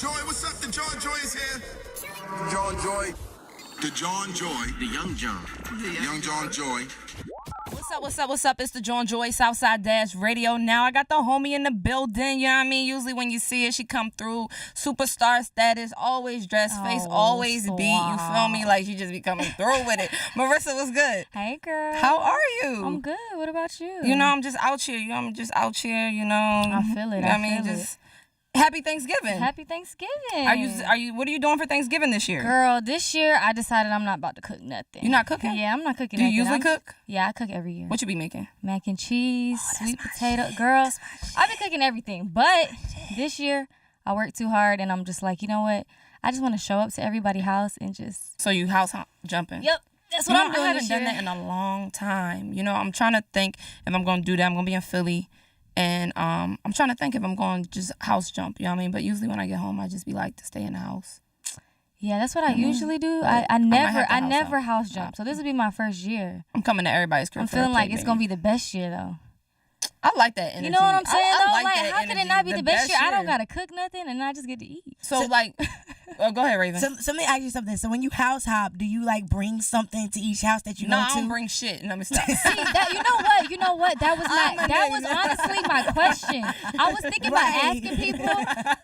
Joy, what's up? The John Joy is here. John Joy. The John Joy. The Young John. Young John Joy. What's up? It's the John Joy Southside Dash Radio. Now I got the homie in the building, you know what I mean? Usually when you see it, she come through, superstar status, always dressed, face always beat, you feel me? Like she just be coming through with it. Marissa, what's good? Hey, girl. How are you? I'm good. What about you? You know, I'm just out here, you know. I feel it. You know what I mean? Just Happy Thanksgiving. Happy Thanksgiving. What are you doing for Thanksgiving this year? Girl, this year I decided I'm not about to cook nothing. You not cooking? Yeah, I'm not cooking Do nothing. you usually cook? Yeah, I cook every year. What you be making? Mac and cheese, sweet potato. Girl, I be cooking everything. But this year I worked too hard and I'm just like, you know what? I just want to show up to everybody's house and just... So you house jumping? Yep. That's what I'm doing. I haven't done that in a long time. You know, I'm trying to think if I'm going to do that. I'm going to be in Philly. And I'm trying to think if I'm going to just house jump, you know what I mean? But usually when I get home, I just be like to stay in the house. Yeah, that's what I usually do. I never house jump. So this will be my first year. I'm coming to everybody's crib. I'm feeling like it's going to be the best year, though. I like that energy. You know what I'm saying, though? like how could it not be the best year? I don't got to cook nothing and I just get to eat. So like, go ahead, Raven. So let me ask you something. So when you house hop, do you like bring something to each house that you go to? No, I don't bring shit. Let me stop. See, you know what? That was honestly my question. I was thinking about asking people,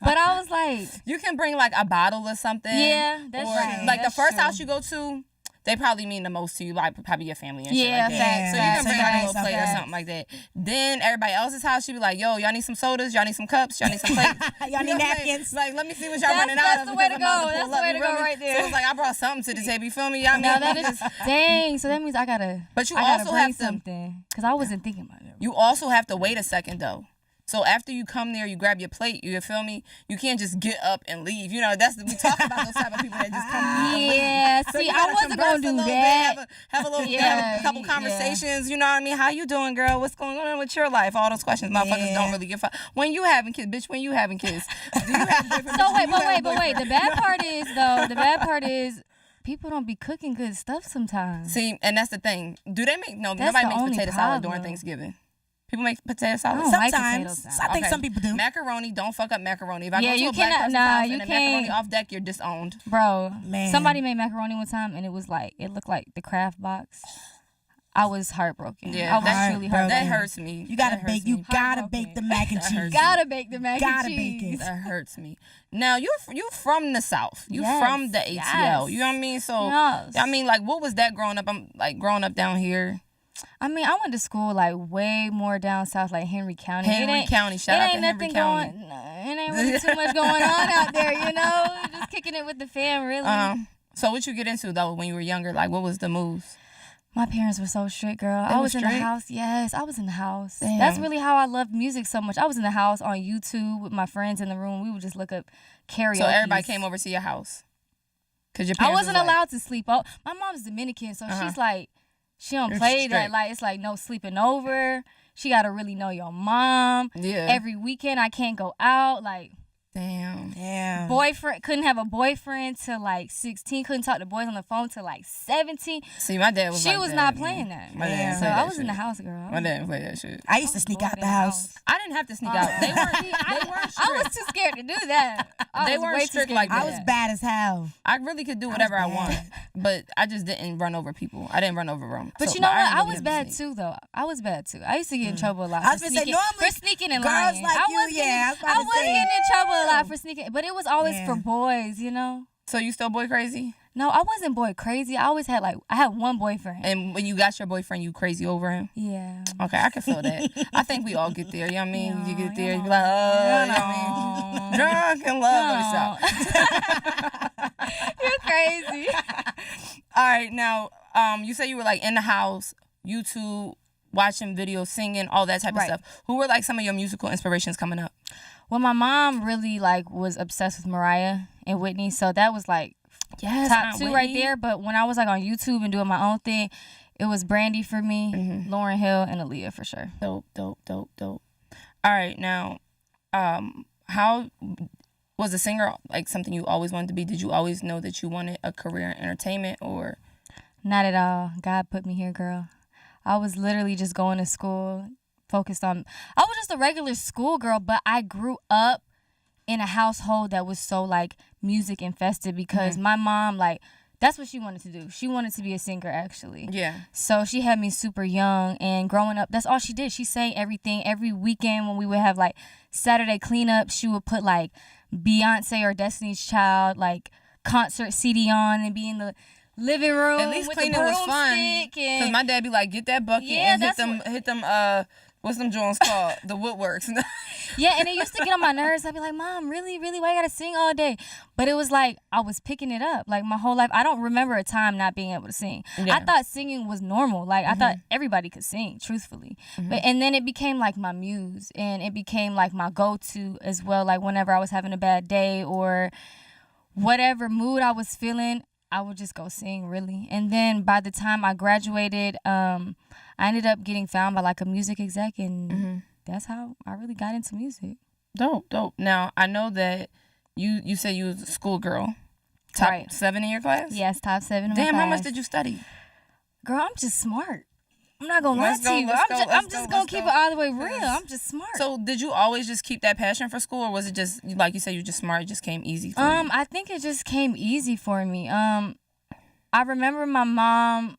but I was like, you can bring like a bottle or something. Yeah, that's right. Like that's the first true. house you go to, they probably mean the most to you, like probably your family and shit Yeah, like that. So you can bring like a little plate or facts. something like that. Then everybody else's house, you be like, yo, y'all need some sodas, y'all need some cups, y'all need some plates. Y'all need napkins. Like, let me see what y'all running out of. That's the way to because I'm go. about That's pull the up, way you to feel go me? right there. So it's like I brought something to the table, you feel me? Y'all No, mean, that is dang. So that means I gotta. But you I gotta also bring have to. something because I wasn't thinking about it. You also have to wait a second though. So after you come there, you grab your plate. You feel me? You can't just get up and leave. You know, we talk about those type of people that just come. Yeah, So see, you I gotta wasn't gonna converse a do little that. bit, have a little, Yeah, have a couple conversations. You know what I mean? How you doing, girl? What's going on with your life? All those questions, motherfuckers don't really give a fuck. When you having kids, bitch. When you having kids, do you have boyfriend? So wait. The bad part is people don't be cooking good stuff sometimes. See, and that's the thing. Do they make That's nobody the makes only potato salad during problem. Thanksgiving? People make potato salad. I don't like potato Sometimes. salad. I think some people do. Macaroni, don't fuck up macaroni. If I Yeah, go to you a black cannot- person's nah, house you and the macaroni can't. off deck, you're disowned. Bro, Man. somebody made macaroni one time and it looked like the Kraft box. I was heartbroken. Yeah, I was that- truly bro, heartbroken. That hurts me. You gotta That bake. hurts You me. gotta bake the mac and That cheese. hurts. Gotta bake the mac Gotta and bake cheese. it. That hurts me. Now you from the South. You Yes, from the ATL. yes. You know what I mean? So Yes. I mean, like, what was that growing up? I'm like growing up down here. I mean, I went to school like way more down south, like Henry County. Henry County. Shout out to Henry County. It ain't really too much going on out there, you know. Just kicking it with the fam, really. So what you get into though when you were younger? Like, what was the moves? My parents were so strict, girl. They I were was in the strict? house. Yes, I was in the house. Damn. That's really how I loved music so much. I was in the house on YouTube with my friends in the room. We would just look up karaoke. So everybody came over to your house. Cause your I parents wasn't was like, allowed to sleep. Oh, my mom's Dominican, so she's like, she don't You're play that. strict. Like, it's like no sleeping over. She got to really know your mom. Yeah. Every weekend I can't go out. Like, Damn. Yeah. boyfriend, couldn't have a boyfriend till like 16. Couldn't talk to boys on the phone till like 17. See, my dad was She like was that, not man. playing that. My dad didn't So play I that was in the shit. house, girl. My dad didn't play that shit. I used to sneak out the house. I didn't have to sneak out. They weren't strict. I was too scared to do that. They was weren't way too strict scared like to do I that. was that. bad as hell. I really could do whatever I bad. want, but I just didn't run over people. I didn't run over them. But So- you know what? didn't I really was have to bad sneak. too, though. I was bad too. I used to get in trouble a lot. I was for gonna say, sneaking, normally for sneaking and girls lying. like I you, was yeah, I was about I to was say. getting in trouble a lot for sneaking, but it was always Yeah. for boys, you know. So you still boy crazy? No, I wasn't boy crazy. I always had I had one boyfriend. And when you got your boyfriend, you crazy over him? Yeah. Okay, I can feel that. I think we all get there. You know what I mean? Yeah, you get there, yeah. you be like, oh, you know what I mean? Drunk in love. Let me stop. You're crazy. All right, now, you say you were like in the house, YouTube, watching videos, singing, all that type Right. of stuff. Who were like some of your musical inspirations coming up? Well, my mom really was obsessed with Mariah and Whitney, so that was like Yes, top Aunt two Whitney. right there. But when I was like on YouTube and doing my own thing, it was Brandy for me, Lauryn Hill, and Aaliyah for sure. Dope. All right, now, how was a singer like something you always wanted to be? Did you always know that you wanted a career in entertainment, or? Not at all. God put me here, girl. I was literally just going to school, focused on. I was just a regular school girl, but I grew up in a household that was so like music infested because my mom like that's what she wanted to do. She wanted to be a singer actually. Yeah. So she had me super young, and growing up, that's all she did. She sang everything. Every weekend when we would have like Saturday cleanup, she would put like Beyonce or Destiny's Child like concert CD on and be in the living room. At least with cleaning the was fun. broomstick Cause my dad be like, get that bucket Yeah, and hit that's them. What's them joints called? The woodworks. Yeah, and it used to get on my nerves. I'd be like, Mom, really? Why you gotta sing all day? But it was like, I was picking it up. Like, my whole life, I don't remember a time not being able to sing. Yeah. I thought singing was normal. Like, I thought everybody could sing, truthfully. And then it became like my muse, and it became like my go-to as well. Like, whenever I was having a bad day or whatever mood I was feeling, I would just go sing, really. And then by the time I graduated, I ended up getting found by like a music exec, and that's how I really got into music. Dope. Now, I know that you said you was a schoolgirl. Top Right. 7 in your class? Yes, top 7 in my Damn, how much class. did you study? Girl, I'm just smart. I'm not gonna lie Let's to go, you. let's go, I'm let's just go, gonna let's keep go. it all the way real. I'm just smart. So, did you always just keep that passion for school, or was it just, like you said, you were just smart, it just came easy for you? I think it just came easy for me. I remember my mom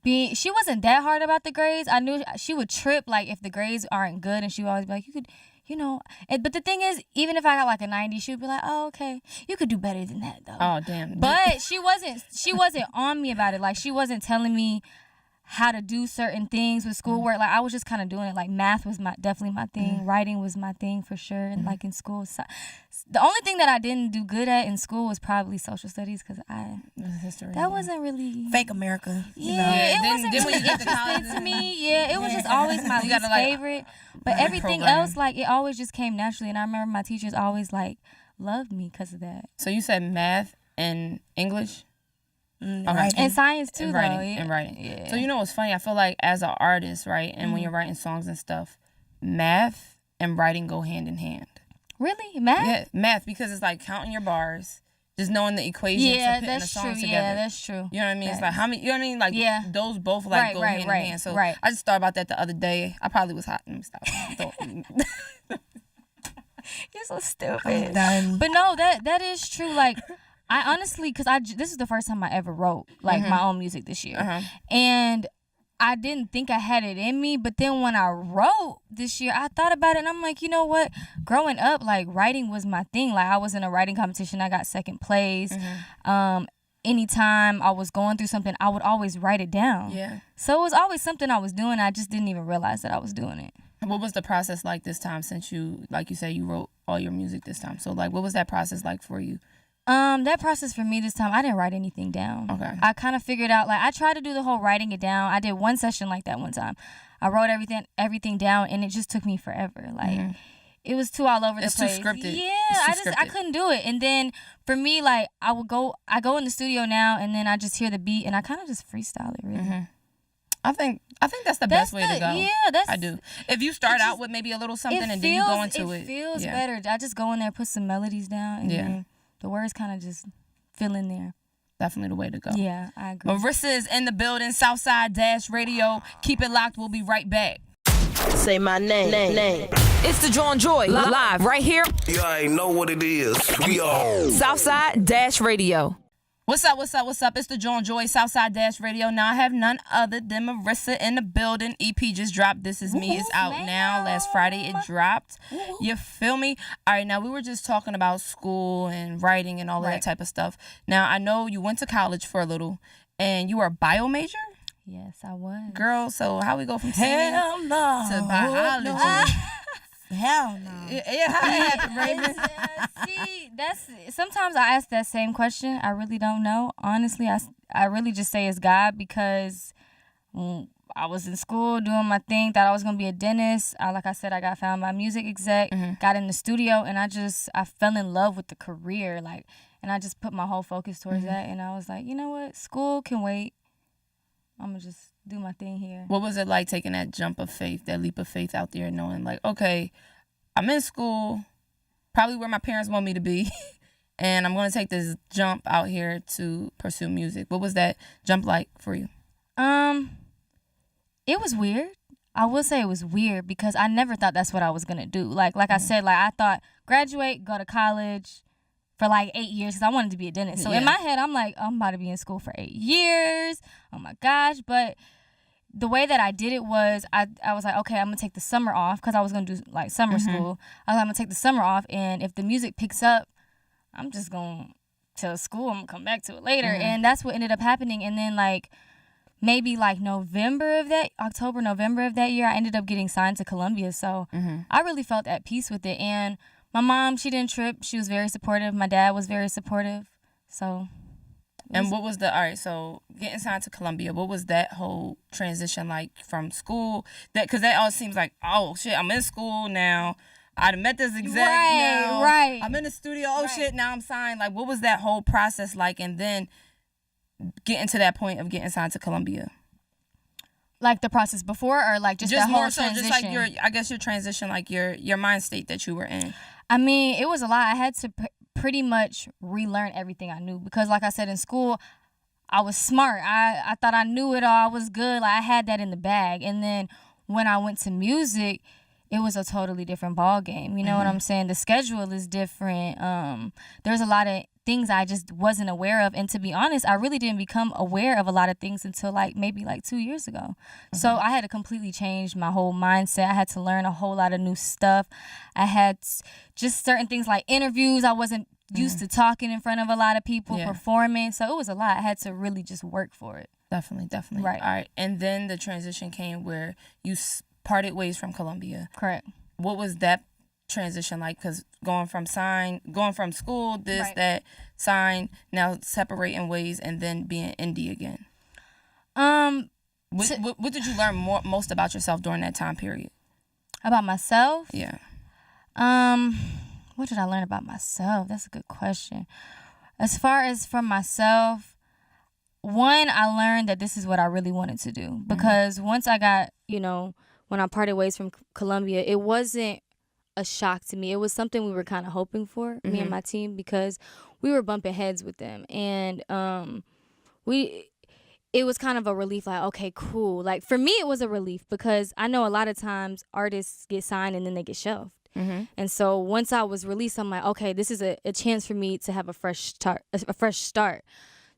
she wasn't that hard about the grades. I knew she would trip like if the grades aren't good, and she would always be like, you could, but the thing is, even if I got like a 90, she would be like, oh, okay, you could do better than that though. Oh, damn. But she wasn't on me about it. Like, she wasn't telling me how to do certain things with schoolwork. Like, I was just kind of doing it. Like, math was definitely my thing. Writing was my thing for sure. And like in school, the only thing that I didn't do good at in school was probably social studies, because history. that wasn't really Fake America. yeah, it then- wasn't then when really you get to interesting college, to me. Yeah, it was just always my You least gotta, like, favorite. But everything program. else, like, it always just came naturally. And I remember my teachers always like loved me because of that. So, you said math and English? Right. And science too, And though. writing, Yeah. and writing. Yeah. So, you know what's funny? I feel like as an artist, right, and when you're writing songs and stuff, math and writing go hand in hand. Really, math? Yeah, math, because it's like counting your bars, just knowing the equations Yeah, to putting the that's songs true. together. Yeah, that's true. You know what I mean? It's like how many, you know what I mean? Like, Yeah. those both like Right, go right, hand in right, hand. So right. I just thought about that the other day. I probably was hot. Let me stop. You're so stupid. Done. But no, that is true. Like, I honestly, because this is the first time I ever wrote like my own music this year, and I didn't think I had it in me. But then when I wrote this year, I thought about it, and I'm like, you know what? Growing up, like, writing was my thing. Like, I was in a writing competition. I got second place. Anytime I was going through something, I would always write it down. Yeah. So it was always something I was doing. I just didn't even realize that I was doing it. What was the process like this time, since you, like you said, you wrote all your music this time? So, like, what was that process like for you? That process for me this time, I didn't write anything down. Okay. I kind of figured out, like, I tried to do the whole writing it down. I did one session like that one time. I wrote everything down, and it just took me forever. Like, it was too all over It's the place. too scripted. Yeah, It's too I scripted. couldn't do it. And then for me, like, I go in the studio now, and then I just hear the beat, and I kind of just freestyle it, really. I think that's the best way to go. Yeah, that's. I do. If you start out with maybe a little something and then you go into it. It feels yeah. better. I just go in there, put some melodies down, and then the words kind of just fill in there. Definitely the way to go. Yeah, I agree. Marissa is in the building, Southside Dash Radio. Keep it locked. We'll be right back. Say my name. It's the John Joy live right here, You already know what it is. We all. Southside Dash Radio. What's up? It's the John Joy, Southside Dash Radio. Now I have none other than Marissa in the building. EP just dropped. This Is Me is out now. Last Friday it dropped. You feel me? All right, now we were just talking about school and writing and all of that type of stuff. Now I know you went to college for a little and you were a bio major? Yes, I was. Girl, so how we go from singing Hell no. to biology? Hell no. Yeah, how it happened, Raven? See, sometimes I ask that same question. I really don't know. Honestly, I really just say it's God, because I was in school doing my thing, thought I was gonna be a dentist. Like I said, I got found by a music exec, got in the studio, and I fell in love with the career, like, and I just put my whole focus towards that. And I was like, you know what, school can wait. I'm gonna just do my thing here. What was it like taking that jump of faith, that leap of faith out there, knowing like, okay, I'm in school, probably where my parents want me to be, and I'm going to take this jump out here to pursue music. What was that jump like for you? It was weird. I will say it was weird because I never thought that's what I was gonna do. Like I said, like I thought graduate, go to college for like 8 years because I wanted to be a dentist. So in my head, I'm like, I'm about to be in school for 8 years. Oh my gosh! But the way that I did it was I was like, okay, I'm gonna take the summer off because I was gonna do like summer school. I was like, I'm gonna take the summer off, and if the music picks up, I'm just gonna tell school I'm gonna come back to it later. And that's what ended up happening. And then like maybe like October, November of that year, I ended up getting signed to Columbia. So I really felt at peace with it. And my mom, she didn't trip. She was very supportive. My dad was very supportive. So. And what was so getting signed to Columbia, what was that whole transition like from school? Because that all seems like, oh shit, I'm in school now. I met this exec now. Right. I'm in the studio. Oh shit, now I'm signed. Like, what was that whole process like? And then getting to that point of getting signed to Columbia. Like the process before, or like just that whole more so, transition? just like your transition, like your mind state that you were in. I mean, it was a lot. I had to pretty much relearn everything I knew because, like I said, in school, I was smart. I thought I knew it all. I was good. Like I had that in the bag. And then when I went to music, it was a totally different ball game. You know what I'm saying? The schedule is different. There's a lot of things I just wasn't aware of. And to be honest, I really didn't become aware of a lot of things until maybe 2 years ago. So I had to completely change my whole mindset. I had to learn a whole lot of new stuff. I had just certain things like interviews. I wasn't used to talking in front of a lot of people, performing. So it was a lot. I had to really just work for it. Definitely. Right. All right. And then the transition came where you parted ways from Columbia. Correct. What was that transition like? Because going from school, that, sign, now separating ways, and then being indie again. What did you learn most about yourself during that time period? About myself? Yeah. What did I learn about myself? That's a good question. As far as from myself, one, I learned that this is what I really wanted to do. Because once I got, when I parted ways from Columbia, it wasn't a shock to me. It was something we were kind of hoping for, me and my team, because we were bumping heads with them. And it was kind of a relief, like, okay, cool. Like, for me, it was a relief because I know a lot of times artists get signed and then they get shelved. And so once I was released, I'm like, okay, this is a chance for me to have a fresh start.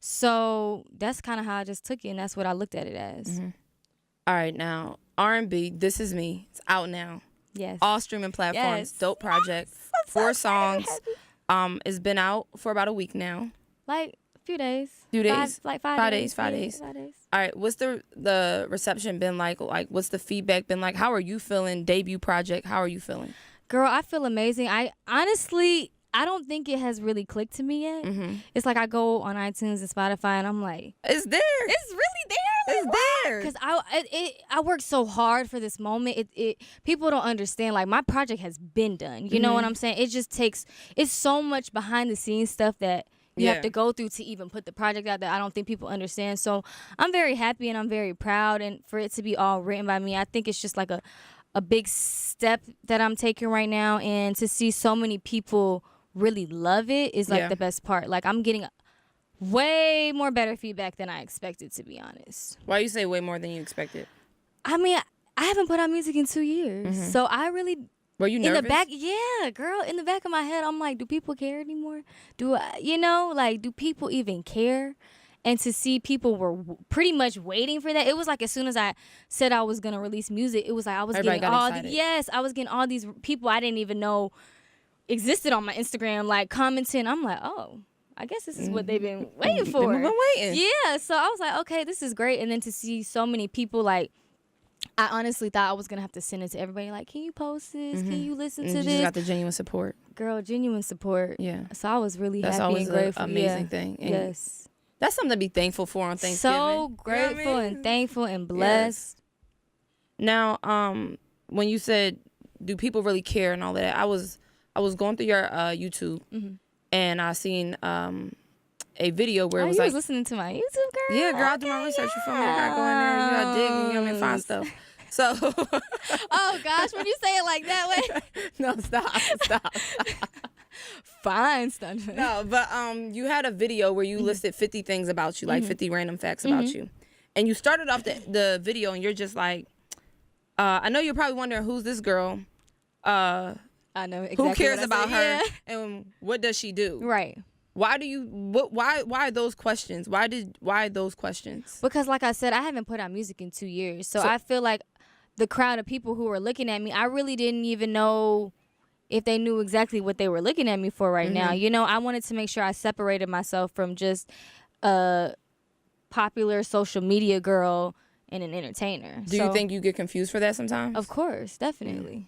So that's kind of how I just took it, and that's what I looked at it as. All right, now, R&B, This Is Me. It's out now. Yes. All streaming platforms. Yes. Dope project. 4 songs. It's been out for about a week now. Like a few days. Few days. 5 days. 5 days. All right, what's the reception been like? Like, what's the feedback been like? How are you feeling? Debut project, how are you feeling? Girl, I feel amazing. I don't think it has really clicked to me yet. It's like I go on iTunes and Spotify and I'm like, it's there. It's really there. Like, it's there. Because I worked so hard for this moment. People don't understand. Like, my project has been done. You know what I'm saying? It just takes, it's so much behind the scenes stuff that you have to go through to even put the project out that I don't think people understand. So I'm very happy and I'm very proud. And for it to be all written by me, I think it's just like a big step that I'm taking right now. And to see so many people really love it is like the best part. Like, I'm getting way more better feedback than I expected, to be honest. Why you say way more than you expected? I mean, I haven't put out music in 2 years. So I really... Were you nervous? In the back, yeah, girl. In the back of my head, I'm like, do people care anymore? Do people even care? And to see people were pretty much waiting for that. It was like as soon as I said I was going to release music, it was like I was Everybody getting got excited. I was getting all these people I didn't even know existed on my Instagram, like, commenting. I'm like, oh, I guess this is what they've been waiting for. They've been waiting. Yeah, so I was like, okay, this is great. And then to see so many people, like, I honestly thought I was going to have to send it to everybody, like, can you post this? Can you listen to You this? just got the genuine support. Girl, genuine support. Yeah. So I was really That's happy always and grateful. an amazing thing. And yes. That's something to be thankful for on Thanksgiving. So grateful and thankful and blessed. Yes. Now, when you said, do people really care and all that, I was going through your YouTube and I seen a video where it was you like, was listening to my YouTube, girl? yeah, girl, I do my research. You feel me? I gotta go in there, you gotta dig, you know what I mean, find stuff. So, oh gosh, when you say it like that way, no, stop. fine stuff. No, but you had a video where you listed 50 things about you, like 50 random facts about you, and you started off the video and you're just like, I know you're probably wondering who's this girl. I know exactly. Who cares what I about said. her, and what does she do? Right. Why those questions? Why those questions? Because like I said, I haven't put out music in 2 years. So I feel like the crowd of people who were looking at me, I really didn't even know if they knew exactly what they were looking at me for right now. You know, I wanted to make sure I separated myself from just a popular social media girl and an entertainer. Do you think you get confused for that sometimes? Of course, definitely.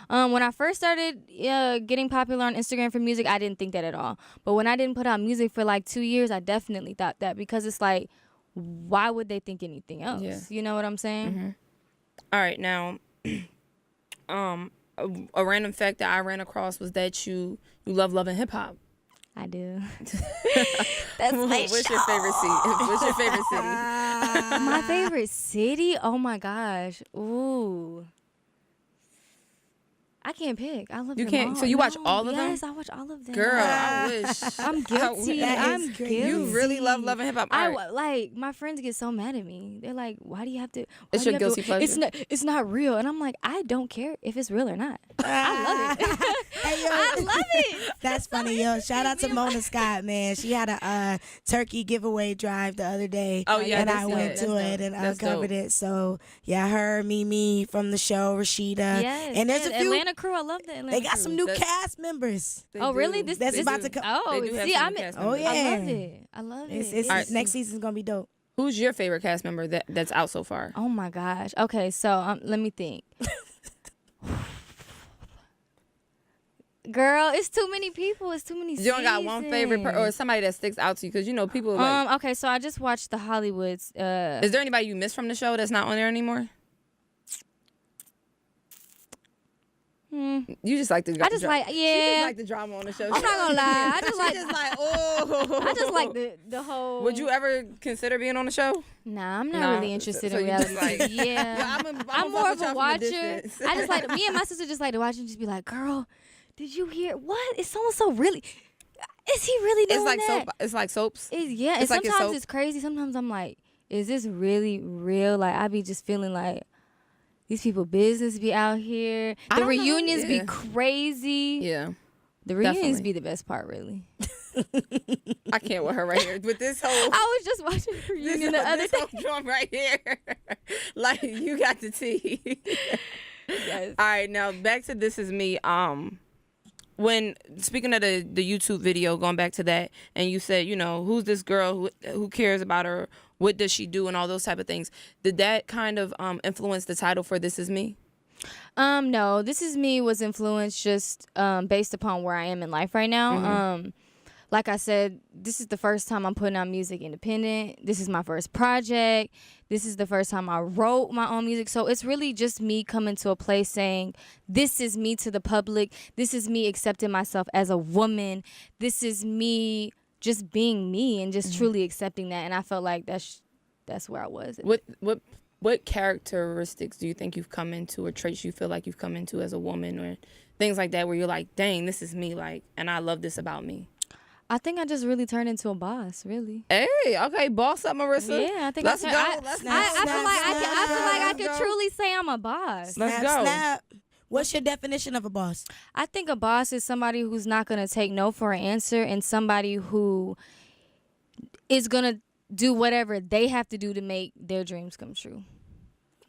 When I first started getting popular on Instagram for music, I didn't think that at all. But when I didn't put out music for like 2 years, I definitely thought that, because it's like, why would they think anything else? Yeah. You know what I'm saying? All right, now, a random fact that I ran across was that you love loving hip hop. I do. That's my What's your favorite city? What's your favorite city? My favorite city? Oh my gosh. Ooh. I can't pick. I love You them can't. all. So you watch No, all of them? Yes, I watch all of them. Girl, I wish. I'm guilty. I'm guilty. You really love loving hip hop. Like, my friends get so mad at me. They're like, "Why do you have to?" It's your guilty pleasure. It's not real, and I'm like, I don't care if it's real or not. I love it. Hey, yo, I love it. That's funny, yo. Shout out to Mona Scott, man. She had a turkey giveaway drive the other day. Oh, yeah, and that's I went dope. to it and That's covered dope. it. So yeah, her, Mimi from the show, Rashida, Yes, and there's a few. Atlanta crew. I love the Atlanta They got crew. some new That's- cast members. Oh, really? This That's this about is- to come. Oh, They do have see, some I'm. cast Oh members. yeah, I love it. I love it. It's next season's gonna be dope. Who's your favorite cast member that's out so far? Oh my gosh. Okay, so let me think. Girl, it's too many people. It's too many You don't got one favorite or somebody that sticks out to you, because you know people like. Okay, so I just watched the Hollywoods. Is there anybody you missed from the show that's not on there anymore? You just like the. I just like, She just yeah. like the drama on the show. I'm not gonna lie. I just She like. just like, oh. I just like the whole. Would you ever consider being on the show? Nah, I'm not Nah, really interested so in you just reality. like- Yeah. I'm I'm more of a watcher. distance. I just like, me and my sister just like to watch and just be like, girl, did you hear what? Is so really? Is he really doing It's like that? soap. It's like soaps. Yeah, and It's like it's sometimes soap. it's crazy. Sometimes I'm like, is this really real? Like, I be just feeling like these people business be out here. I The don't know. reunions Yeah. be crazy. Yeah, The reunions definitely. be the best part, really. I can't with her right here with this whole. I was just watching the reunion the other this day. whole drum right here. Like, you got the tea. Yes. All right, now back to This Is Me. When speaking of the YouTube video, going back to that, and you said, you know, who's this girl? Who cares about her? What does she do? And all those type of things. Did that kind of influence the title for This Is Me? No, This Is Me was influenced just based upon where I am in life right now. Like I said, this is the first time I'm putting out music independent. This is my first project. This is the first time I wrote my own music. So it's really just me coming to a place saying, this is me to the public. This is me accepting myself as a woman. This is me just being me and just truly accepting that. And I felt like that's where I was. What characteristics do you think you've come into, or traits you feel like you've come into as a woman, or things like that, where you're like, dang, this is me, like, and I love this about me? I think I just really turned into a boss, really. Hey, okay, boss up, Marissa. Yeah, I think Let's I, go. I, Let's go. I feel like I Let's could go. truly say I'm a boss. Let's Snap, go. snap. What's your definition of a boss? I think a boss is somebody who's not going to take no for an answer, and somebody who is going to do whatever they have to do to make their dreams come true.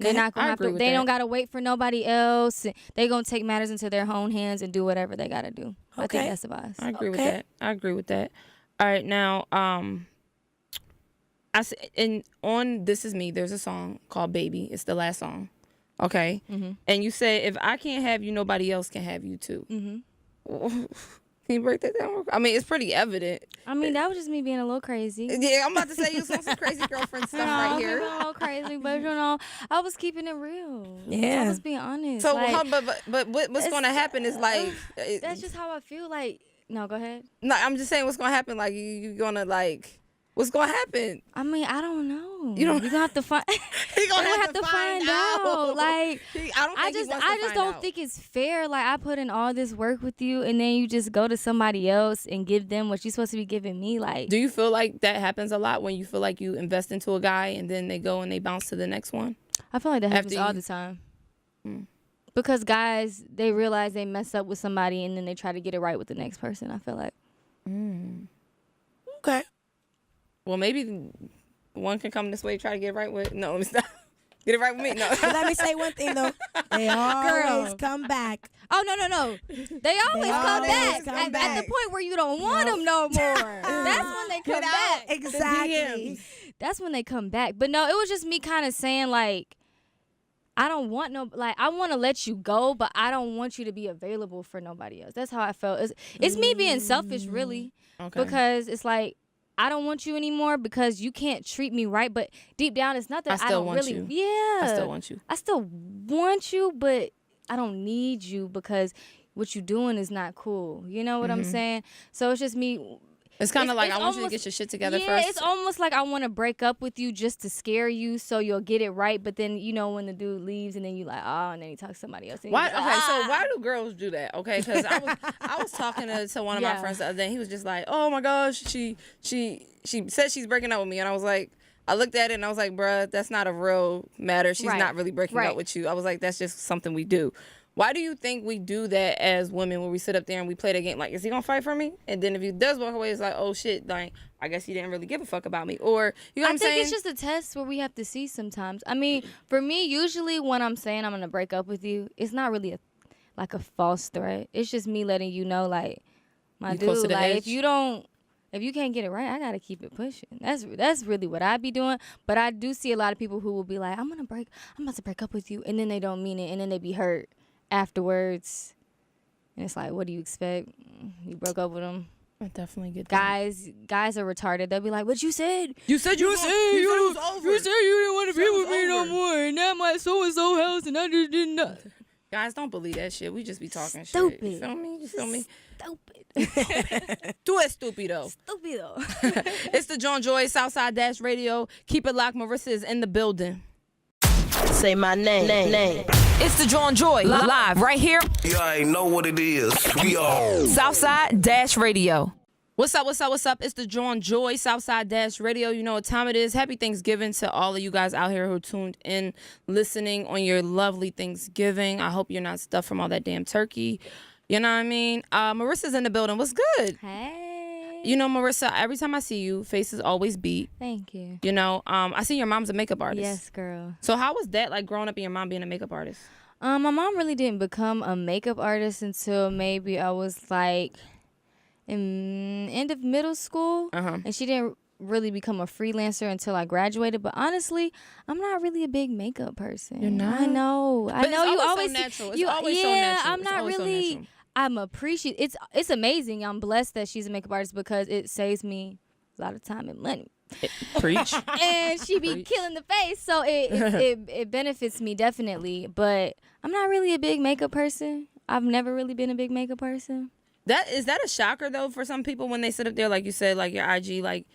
They're not I gonna have agree to. with They that. don't gotta wait for nobody else. They're gonna take matters into their own hands and do whatever they gotta do. I Okay. think that's a boss. I agree with Okay. that. I agree with that. All right, now, on This Is Me, there's a song called Baby. It's the last song. Okay? And you said, if I can't have you, nobody else can have you too. Can you break that down? I mean, it's pretty evident. I mean, that was just me being a little crazy. Yeah, I'm about to say you some crazy girlfriend stuff right I was here. being a little crazy, but I was keeping it real. Yeah. I was being honest. So, like, but what's going to happen is like, that's just how I feel. Like, no, go ahead. no, I'm just saying what's going to happen. Like, you're going to like, what's going to happen? I mean, I don't know. You don't- You're gonna have to find. He gonna We're have to find out. Like, I just don't think it's fair. Like, I put in all this work with you, and then you just go to somebody else and give them what you're supposed to be giving me. Like, Do you feel like that happens a lot when you feel like you invest into a guy and then they go and they bounce to the next one? I feel like that happens After all you- the time. Because guys, they realize they mess up with somebody and then they try to get it right with the next person, I feel like. Okay. Well, maybe one can come this way, try to get it right with. No, let me stop. Get it right with me. No. But let me say one thing though. They always come back. Oh, no. They always come back. At the point where you don't want them no more. That's when they come back. Exactly. That's when they come back. But no, it was just me kind of saying, like, I don't want I want to let you go, but I don't want you to be available for nobody else. That's how I felt. It's me being selfish, really. Okay. Because it's like, I don't want you anymore because you can't treat me right. But deep down, it's not that I don't really. You. Yeah. I still want you. I still want you, but I don't need you because what you're doing is not cool. You know what I'm saying? So it's just me. It's kind of like, I want you to get your shit together first. Yeah, it's almost like I want to break up with you just to scare you so you'll get it right. But then, you know, when the dude leaves and then you like, oh, and then he talks to somebody else. Why? Okay, so why do girls do that? Okay, because I was talking to one of my friends the other day. And he was just like, oh my gosh, she said she's breaking up with me, and I was like, I looked at it and I was like, bruh, that's not a real matter. She's not really breaking up with you. I was like, that's just something we do. Why do you think we do that as women when we sit up there and we play the game? Like, is he gonna fight for me? And then if he does walk away, it's like, oh shit, like, I guess he didn't really give a fuck about me. Or, you know what I'm saying? I think it's just a test where we have to see sometimes. I mean, for me, usually when I'm saying I'm gonna break up with you, it's not really a false threat. It's just me letting you know, like, my dude, like, if you can't get it right, I gotta keep it pushing. That's really what I be doing. But I do see a lot of people who will be like, I'm about to break up with you, and then they don't mean it, and then they be hurt afterwards. And it's like, what do you expect? You broke up with them. I definitely get that. Guys are retarded. They'll be like, what you said? You said you said you didn't want to be with me no more, and now my so-and-so house, and I just did nothing. Guys, don't believe that shit. We just be talking Stupid. shit. You feel me? You feel me? Stupid. Tú es estúpido. Stupido. It's the John Joy Southside Dash Radio. Keep it locked. Marissa is in the building. Say my name. It's the John Joy live right here. You already know what it is. We are Southside Dash Radio. What's up? It's the John Joy Southside Dash Radio. You know what time it is. Happy Thanksgiving to all of you guys out here who are tuned in, listening on your lovely Thanksgiving. I hope you're not stuffed from all that damn turkey. You know what I mean? Marissa's in the building. What's good? Hey. You know, Marissa, every time I see you, faces always beat. Thank you. You know, I see your mom's a makeup artist. Yes, girl. So how was that, like, growing up and your mom being a makeup artist? My mom really didn't become a makeup artist until maybe I was like in end of middle school. And she didn't really become a freelancer until I graduated. But honestly, I'm not really a big makeup person. You're not? I know. But you always so natural. You, it's always yeah, so natural. I'm not really. I'm appreciate. It's amazing. I'm blessed that she's a makeup artist because it saves me a lot of time and money. Preach. And she be killing the face, so it benefits me definitely. But I'm not really a big makeup person. I've never really been a big makeup person. Is that a shocker though for some people when they sit up there, like you said, like your IG, like?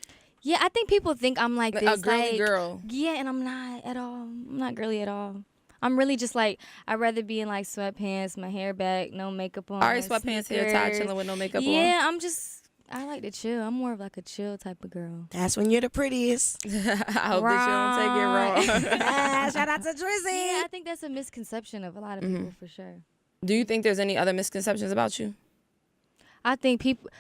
Yeah, I think people think I'm like this, a girly girl. Yeah, and I'm not at all. I'm not girly at all. I'm really just like, I'd rather be in like sweatpants, my hair back, no makeup on. All right, sweatpants, hair tied, chilling with no makeup on. Yeah, I like to chill. I'm more of like a chill type of girl. That's when you're the prettiest. I hope that you don't take it wrong. Shout out to Drizzy. Yeah, I think that's a misconception of a lot of people for sure. Do you think there's any other misconceptions about you? I think people,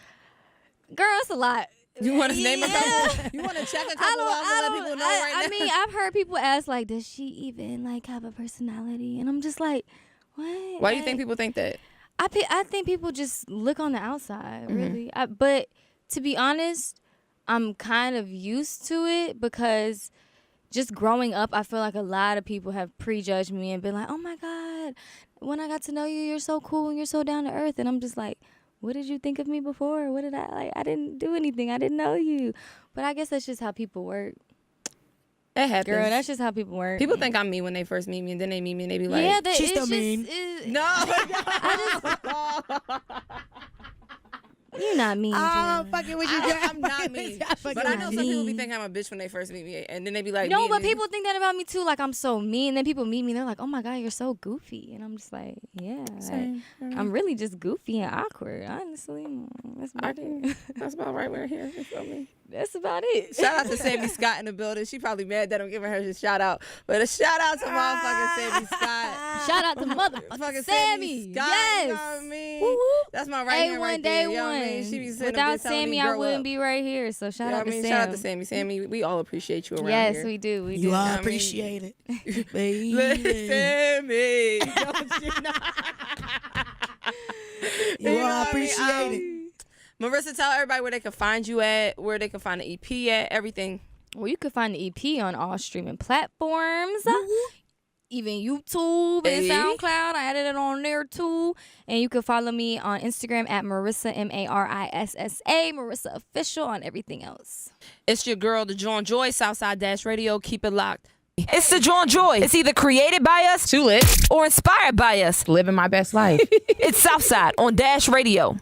girl, it's a lot. You want to name a couple? You want to check a couple off and let people know right now? I mean, I've heard people ask, like, does she even, like, have a personality? And I'm just like, what? Why do you think people think that? I think people just look on the outside, really. But to be honest, I'm kind of used to it because just growing up, I feel like a lot of people have prejudged me and been like, oh, my God, when I got to know you, you're so cool and you're so down to earth. And I'm just like, what did you think of me before? What did I like? I didn't do anything. I didn't know you. But I guess that's just how people work. It happens. Girl, that's just how people work. People think I'm mean when they first meet me, and then they meet me and they be like, yeah, she's still mean. No. You're not mean. I'm fucking with you, girl. I'm not mean. But I know some people be thinking I'm a bitch when they first meet me, and then they be like, No, mean but me. people think that about me too. Like I'm so mean. And then people meet me, and they're like, "Oh my god, you're so goofy," and I'm just like, "Yeah, I'm really just goofy and awkward." Honestly, that's about it. That's about right where here. You feel me? That's about it. Shout out to Sammy Scott in the building. She probably mad that I'm giving her a shout out, but a shout out to motherfucking Sammy Scott. Shout out to motherfucking Sammy. Scott, Yes. you know what I mean? Woo-hoo. That's my right hand right there. You know what I mean? She be sitting up there Without telling me, Sammy, I grow wouldn't up. be right here. So shout out to Sam. Shout out to Sammy. Sammy, we all appreciate you around Yes, here. we do. We do. You are I mean- appreciated, baby. Sammy, don't you know? You know are what I mean? appreciated. Marissa, tell everybody where they can find you at, where they can find the EP at, everything. Well, you can find the EP on all streaming platforms. Even YouTube and Hey. SoundCloud. I added it on there too. And you can follow me on Instagram at Marissa, Marissa, Marissa Official on everything else. It's your girl, the John Joy, Southside Dash Radio. Keep it locked. It's the John Joy. It's either created by us, Too lit. or inspired by us. Living my best life. It's Southside on Dash Radio.